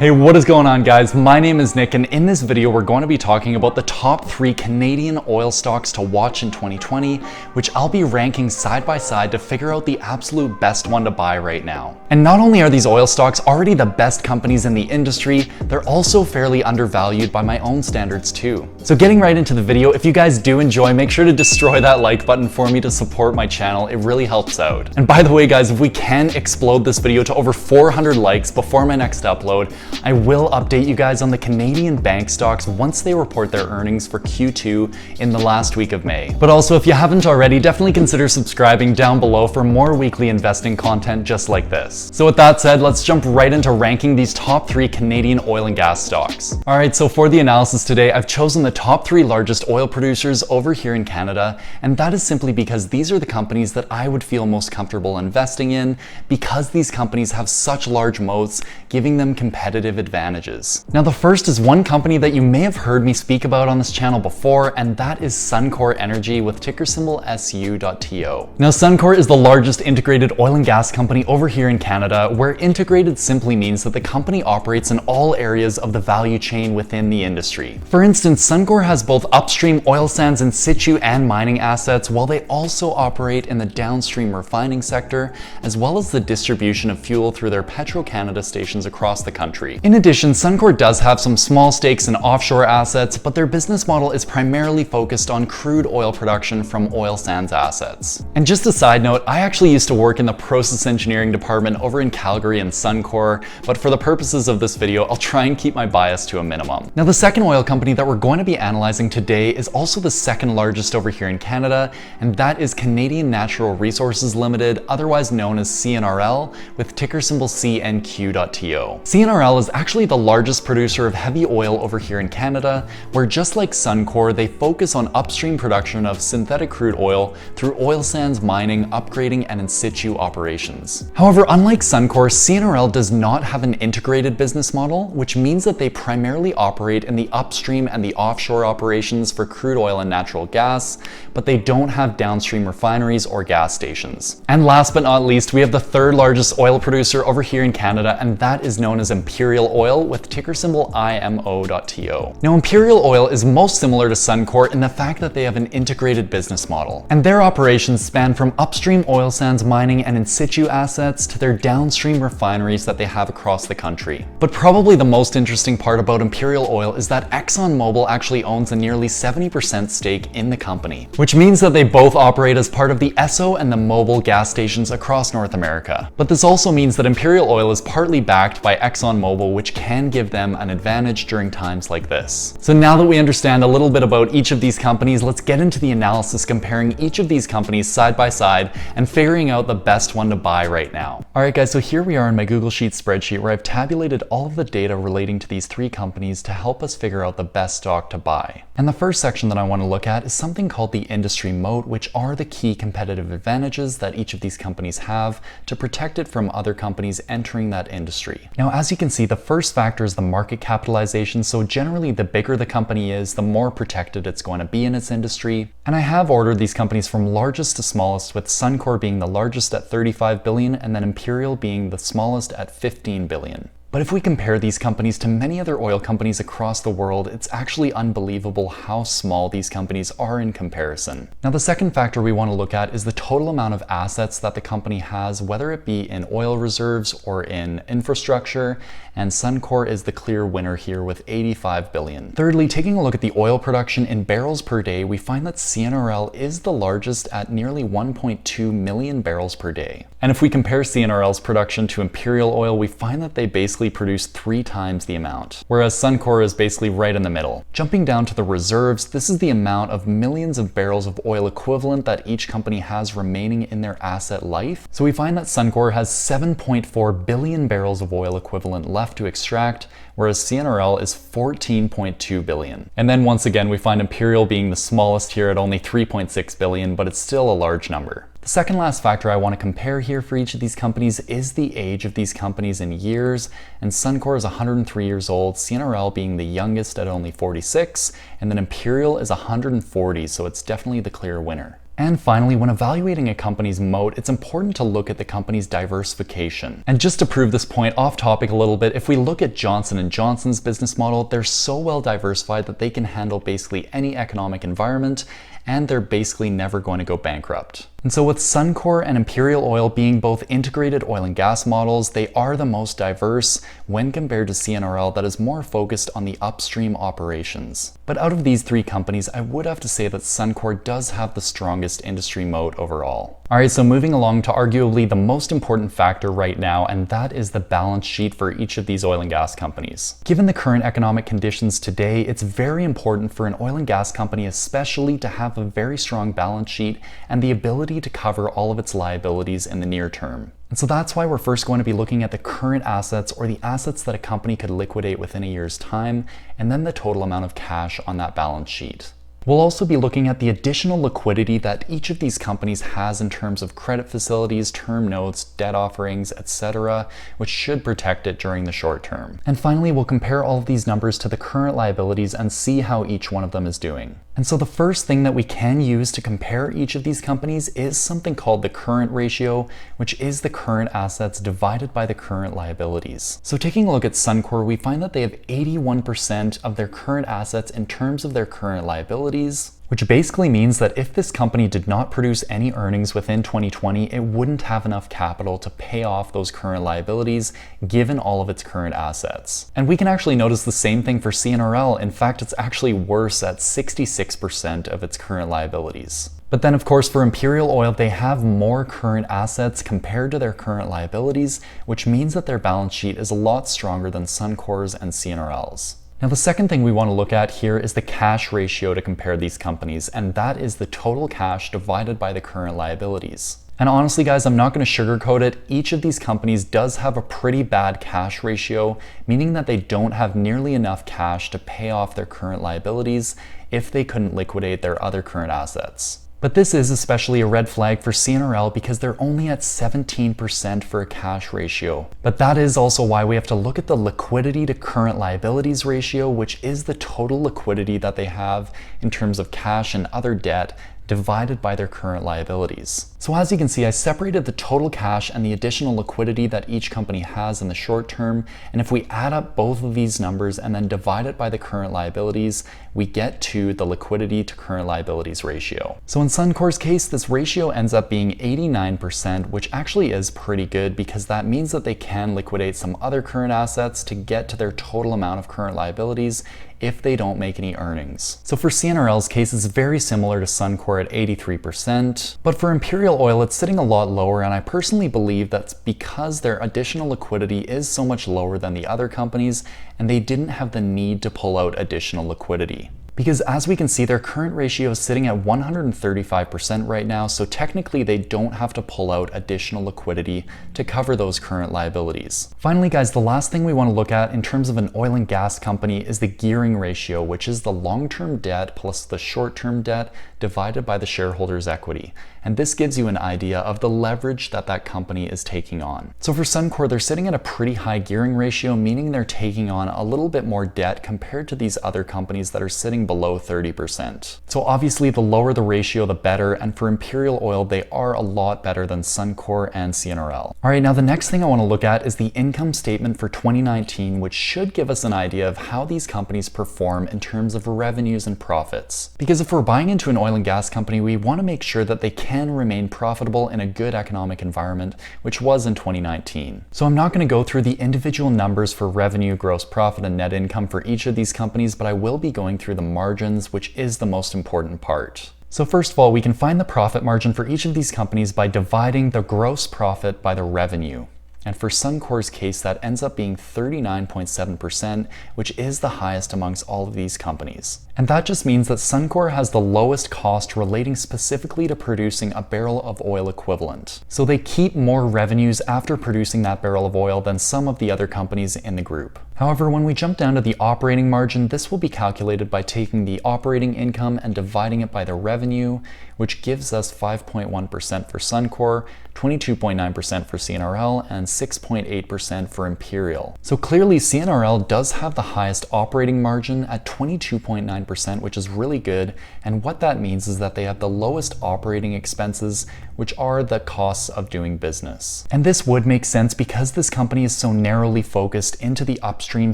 Hey, what is going on, guys? My name is Nick, and in this video we're going to be talking about the top 3 Canadian oil stocks to watch in 2020, which I'll be ranking side by side to figure out the absolute best one to buy right now. And not only are these oil stocks already the best companies in the industry, they're also fairly undervalued by my own standards too. So getting right into the video, if you guys do enjoy, make sure to destroy that like button for me to support my channel. It really helps out. And by the way, guys, if we can explode this video to over 400 likes before my next upload, I will update you guys on the Canadian bank stocks once they report their earnings for Q2 in the last week of May. But also, if you haven't already, definitely consider subscribing down below for more weekly investing content just like this. So with that said, let's jump right into ranking these top 3 Canadian oil and gas stocks. Alright, so for the analysis today, I've chosen the top 3 largest oil producers over here in Canada, and that is simply because these are the companies that I would feel most comfortable investing in, because these companies have such large moats, giving them competitive advantages. Now, the first is one company that you may have heard me speak about on this channel before, and that is Suncor Energy with ticker symbol SU.TO. Now, Suncor is the largest integrated oil and gas company over here in Canada, where integrated simply means that the company operates in all areas of the value chain within the industry. For instance, Suncor has both upstream oil sands in situ and mining assets, while they also operate in the downstream refining sector, as well as the distribution of fuel through their Petro-Canada stations across the country. In addition, Suncor does have some small stakes in offshore assets, but their business model is primarily focused on crude oil production from oil sands assets. And just a side note, I actually used to work in the process engineering department over in Calgary in Suncor, but for the purposes of this video, I'll try and keep my bias to a minimum. Now, the second oil company that we're going to be analyzing today is also the second largest over here in Canada, and that is Canadian Natural Resources Limited, otherwise known as CNRL, with ticker symbol CNQ.TO. CNRL is actually the largest producer of heavy oil over here in Canada, where just like Suncor, they focus on upstream production of synthetic crude oil through oil sands mining, upgrading, and in situ operations. However, unlike Suncor, CNRL does not have an integrated business model, which means that they primarily operate in the upstream and the offshore operations for crude oil and natural gas, but they don't have downstream refineries or gas stations. And last but not least, we have the third largest oil producer over here in Canada, and that is known as Imperial Oil with ticker symbol IMO.TO. Now, Imperial Oil is most similar to Suncor in the fact that they have an integrated business model, and their operations span from upstream oil sands mining and in situ assets to their downstream refineries that they have across the country. But probably the most interesting part about Imperial Oil is that ExxonMobil actually owns a nearly 70% stake in the company, which means that they both operate as part of the Esso and the Mobil gas stations across North America. But this also means that Imperial Oil is partly backed by ExxonMobil, which can give them an advantage during times like this. So now that we understand a little bit about each of these companies, let's get into the analysis comparing each of these companies side by side and figuring out the best one to buy right now. Alright guys, so here we are in my Google Sheets spreadsheet where I've tabulated all of the data relating to these 3 companies to help us figure out the best stock to buy. And the first section that I want to look at is something called the industry moat, which are the key competitive advantages that each of these companies have to protect it from other companies entering that industry. Now, as you can see, the first factor is the market capitalization, so generally the bigger the company is, the more protected it's going to be in its industry. And I have ordered these companies from largest to smallest, with Suncor being the largest at 35 billion and then Imperial being the smallest at 15 billion. But if we compare these companies to many other oil companies across the world, it's actually unbelievable how small these companies are in comparison. Now, the second factor we want to look at is the total amount of assets that the company has, whether it be in oil reserves or in infrastructure, and Suncor is the clear winner here with 85 billion. Thirdly, taking a look at the oil production in barrels per day, we find that CNRL is the largest at nearly 1.2 million barrels per day. And if we compare CNRL's production to Imperial Oil, we find that they basically produce 3 times the amount, whereas Suncor is basically right in the middle. Jumping down to the reserves, this is the amount of millions of barrels of oil equivalent that each company has remaining in their asset life. So we find that Suncor has 7.4 billion barrels of oil equivalent left to extract, whereas CNRL is 14.2 billion. And then once again, we find Imperial being the smallest here at only 3.6 billion, but it's still a large number. The second last factor I want to compare here for each of these companies is the age of these companies in years, and Suncor is 103 years old, CNRL being the youngest at only 46, and then Imperial is 140, so it's definitely the clear winner. And finally, when evaluating a company's moat, it's important to look at the company's diversification. And just to prove this point off topic a little bit, if we look at Johnson & Johnson's business model, they're so well diversified that they can handle basically any economic environment, and they're basically never going to go bankrupt. And so with Suncor and Imperial Oil being both integrated oil and gas models, they are the most diverse when compared to CNRL that is more focused on the upstream operations. But out of these three companies, I would have to say that Suncor does have the strongest industry moat overall. Alright, so moving along to arguably the most important factor right now, and that is the balance sheet for each of these oil and gas companies. Given the current economic conditions today, it's very important for an oil and gas company especially to have a very strong balance sheet and the ability to cover all of its liabilities in the near term. And so that's why we're first going to be looking at the current assets, or the assets that a company could liquidate within a year's time, and then the total amount of cash on that balance sheet. We'll also be looking at the additional liquidity that each of these companies has in terms of credit facilities, term notes, debt offerings, etc., which should protect it during the short term. And finally, we'll compare all of these numbers to the current liabilities and see how each one of them is doing. And so the first thing that we can use to compare each of these companies is something called the current ratio, which is the current assets divided by the current liabilities. So taking a look at Suncor, we find that they have 81% of their current assets in terms of their current liabilities, which basically means that if this company did not produce any earnings within 2020, it wouldn't have enough capital to pay off those current liabilities given all of its current assets. And we can actually notice the same thing for CNRL. In fact, it's actually worse at 66% of its current liabilities. But then of course for Imperial Oil, they have more current assets compared to their current liabilities, which means that their balance sheet is a lot stronger than Suncor's and CNRL's. Now the second thing we want to look at here is the cash ratio to compare these companies, and that is the total cash divided by the current liabilities. And honestly guys, I'm not going to sugarcoat it, each of these companies does have a pretty bad cash ratio, meaning that they don't have nearly enough cash to pay off their current liabilities if they couldn't liquidate their other current assets. But this is especially a red flag for CNRL because they're only at 17% for a cash ratio. But that is also why we have to look at the liquidity to current liabilities ratio, which is the total liquidity that they have in terms of cash and other debt divided by their current liabilities. So as you can see, I separated the total cash and the additional liquidity that each company has in the short term, and if we add up both of these numbers and then divide it by the current liabilities, we get to the liquidity to current liabilities ratio. So in Suncor's case, this ratio ends up being 89%, which actually is pretty good because that means that they can liquidate some other current assets to get to their total amount of current liabilities if they don't make any earnings. So for CNRL's case, it's very similar to Suncor at 83%, but for Imperial Oil, it's sitting a lot lower, and I personally believe that's because their additional liquidity is so much lower than the other companies, and they didn't have the need to pull out additional liquidity. Because as we can see, their current ratio is sitting at 135% right now, so technically they don't have to pull out additional liquidity to cover those current liabilities. Finally guys, the last thing we want to look at in terms of an oil and gas company is the gearing ratio, which is the long-term debt plus the short-term debt divided by the shareholders' equity. And this gives you an idea of the leverage that that company is taking on. So for Suncor, they're sitting at a pretty high gearing ratio, meaning they're taking on a little bit more debt compared to these other companies that are sitting below 30%. So obviously the lower the ratio, the better, and for Imperial Oil, they are a lot better than Suncor and CNRL. All right, now the next thing I want to look at is the income statement for 2019, which should give us an idea of how these companies perform in terms of revenues and profits. Because if we're buying into an oil and gas company, we want to make sure that they can remain profitable in a good economic environment, which was in 2019. So I'm not going to go through the individual numbers for revenue, gross profit, and net income for each of these companies, but I will be going through the margins, which is the most important part. So first of all, we can find the profit margin for each of these companies by dividing the gross profit by the revenue. And for Suncor's case, that ends up being 39.7%, which is the highest amongst all of these companies. And that just means that Suncor has the lowest cost relating specifically to producing a barrel of oil equivalent. So they keep more revenues after producing that barrel of oil than some of the other companies in the group. However, when we jump down to the operating margin, this will be calculated by taking the operating income and dividing it by the revenue, which gives us 5.1% for Suncor, 22.9% for CNRL, and 6.8% for Imperial. So clearly CNRL does have the highest operating margin at 22.9%, which is really good. And what that means is that they have the lowest operating expenses, which are the costs of doing business. And this would make sense because this company is so narrowly focused into the upstream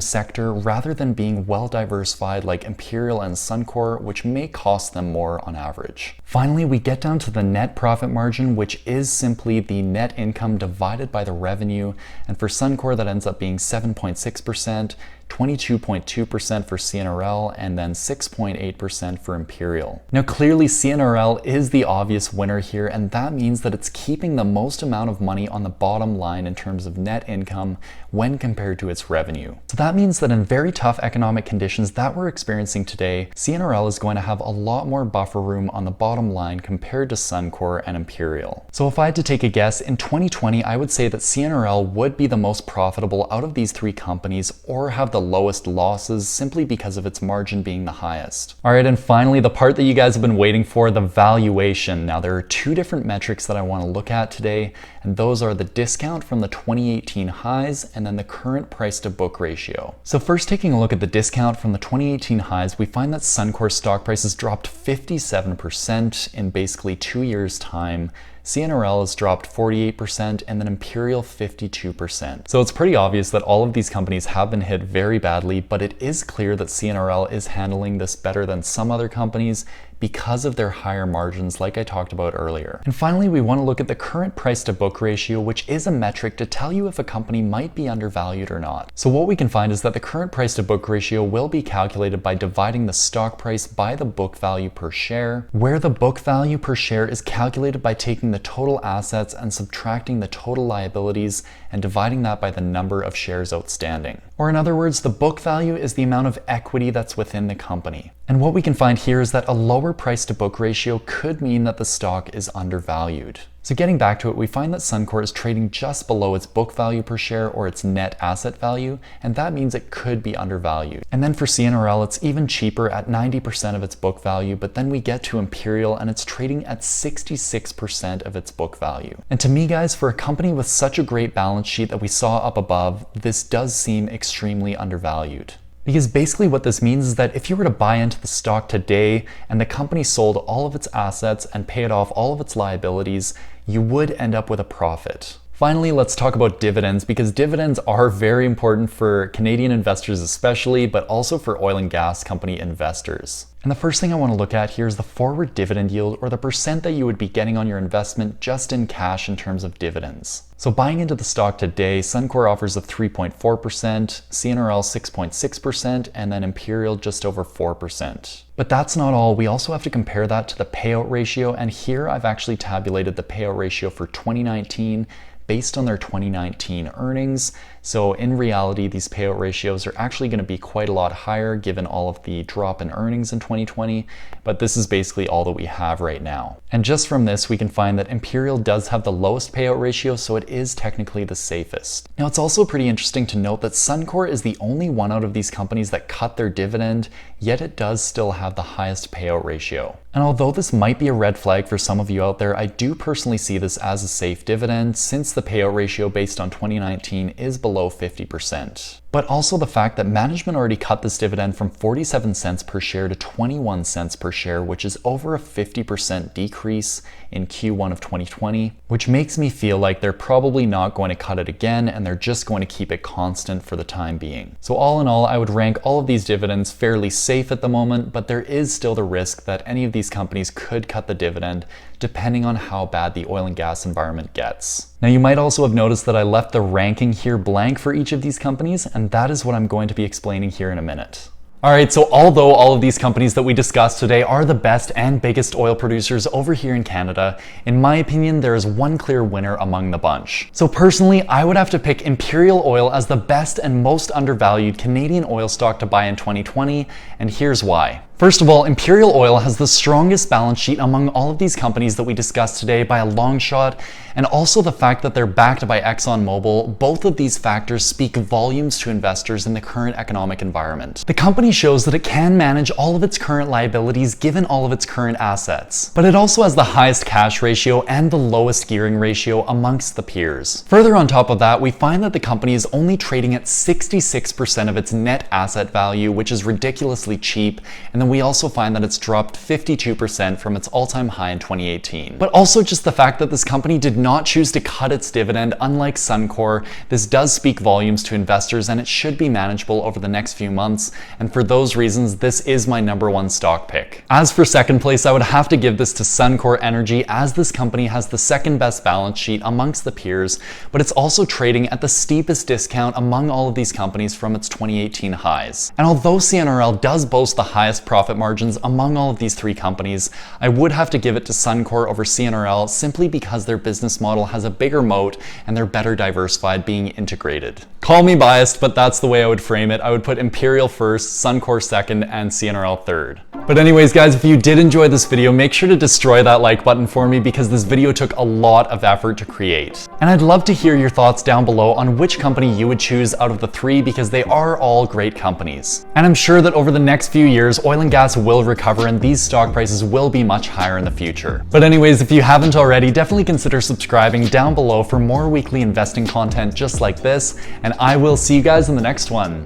sector rather than being well diversified like Imperial and Suncor, which may cost them more on average. Finally, we get down to the net profit margin, which is simply the net income divided by the revenue. And for Suncor, that ends up being 7.6%, 22.2% for CNRL, and then 6.8% for Imperial. Now clearly CNRL is the obvious winner here, and that means that it's keeping the most amount of money on the bottom line in terms of net income when compared to its revenue. So that means that in very tough economic conditions that we're experiencing today, CNRL is going to have a lot more buffer room on the bottom line compared to Suncor and Imperial. So if I had to take a guess, in 2020 I would say that CNRL would be the most profitable out of these three companies, or have the lowest losses simply because of its margin being the highest. All right, and finally, the part that you guys have been waiting for, the valuation. Now there are two different metrics that I want to look at today, and those are the discount from the 2018 highs and then the current price to book ratio. So first, taking a look at the discount from the 2018 highs, we find that Suncor's stock price has dropped 57% in basically 2 years' time. CNRL has dropped 48%, and then Imperial 52%. So it's pretty obvious that all of these companies have been hit very badly, but it is clear that CNRL is handling this better than some other companies because of their higher margins like I talked about earlier. And finally, we want to look at the current price to book ratio, which is a metric to tell you if a company might be undervalued or not. So what we can find is that the current price to book ratio will be calculated by dividing the stock price by the book value per share, where the book value per share is calculated by taking the total assets and subtracting the total liabilities and dividing that by the number of shares outstanding. Or in other words, the book value is the amount of equity that's within the company. And what we can find here is that a lower price to book ratio could mean that the stock is undervalued. So getting back to it, we find that Suncor is trading just below its book value per share, or its net asset value, and that means it could be undervalued. And then for CNRL, it's even cheaper at 90% of its book value, but then we get to Imperial and it's trading at 66% of its book value. And to me, guys, for a company with such a great balance sheet that we saw up above, this does seem extremely undervalued. Because basically what this means is that if you were to buy into the stock today and the company sold all of its assets and paid off all of its liabilities, you would end up with a profit. Finally, let's talk about dividends, because dividends are very important for Canadian investors especially, but also for oil and gas company investors. And the first thing I want to look at here is the forward dividend yield, or the percent that you would be getting on your investment just in cash in terms of dividends. So buying into the stock today, Suncor offers a 3.4%, CNRL 6.6%, and then Imperial just over 4%. But that's not all. We also have to compare that to the payout ratio, and here I've actually tabulated the payout ratio for 2019 based on their 2019 earnings. So in reality, these payout ratios are actually going to be quite a lot higher given all of the drop in earnings in 2020, but this is basically all that we have right now. And just from this, we can find that Imperial does have the lowest payout ratio, so it is technically the safest. Now, it's also pretty interesting to note that Suncor is the only one out of these companies that cut their dividend, yet it does still have the highest payout ratio. And although this might be a red flag for some of you out there, I do personally see this as a safe dividend since the payout ratio based on 2019 is below 50%. But also the fact that management already cut this dividend from 47 cents per share to 21 cents per share, which is over a 50% decrease in Q1 of 2020, which makes me feel like they're probably not going to cut it again and they're just going to keep it constant for the time being. So all in all, I would rank all of these dividends fairly safe at the moment, but there is still the risk that any of these companies could cut the dividend depending on how bad the oil and gas environment gets. Now, you might also have noticed that I left the ranking here blank for each of these companies, and that is what I'm going to be explaining here in a minute. Alright, so although all of these companies that we discussed today are the best and biggest oil producers over here in Canada, in my opinion, there is one clear winner among the bunch. So personally, I would have to pick Imperial Oil as the best and most undervalued Canadian oil stock to buy in 2020, and here's why. First of all, Imperial Oil has the strongest balance sheet among all of these companies that we discussed today by a long shot, and also the fact that they're backed by ExxonMobil. Both of these factors speak volumes to investors in the current economic environment. The company shows that it can manage all of its current liabilities given all of its current assets, but it also has the highest cash ratio and the lowest gearing ratio amongst the peers. Further on top of that, we find that the company is only trading at 66% of its net asset value, which is ridiculously cheap, and then we also find that it's dropped 52% from its all-time high in 2018. But also just the fact that this company did not choose to cut its dividend, unlike Suncor. This does speak volumes to investors, and it should be manageable over the next few months, and for those reasons, this is my #1 stock pick. As for second place, I would have to give this to Suncor Energy, as this company has the second best balance sheet amongst the peers, but it's also trading at the steepest discount among all of these companies from its 2018 highs. And although CNRL does boast the highest profit margins among all of these three companies, I would have to give it to Suncor over CNRL simply because their business model has a bigger moat and they're better diversified, being integrated. Call me biased, but that's the way I would frame it. I would put Imperial first, Suncor second, and CNRL third. But anyways guys, if you did enjoy this video, make sure to destroy that like button for me because this video took a lot of effort to create. And I'd love to hear your thoughts down below on which company you would choose out of the three, because they are all great companies. And I'm sure that over the next few years, oil and gas will recover and these stock prices will be much higher in the future. But anyways, if you haven't already, definitely consider subscribing down below for more weekly investing content just like this, and I will see you guys in the next one.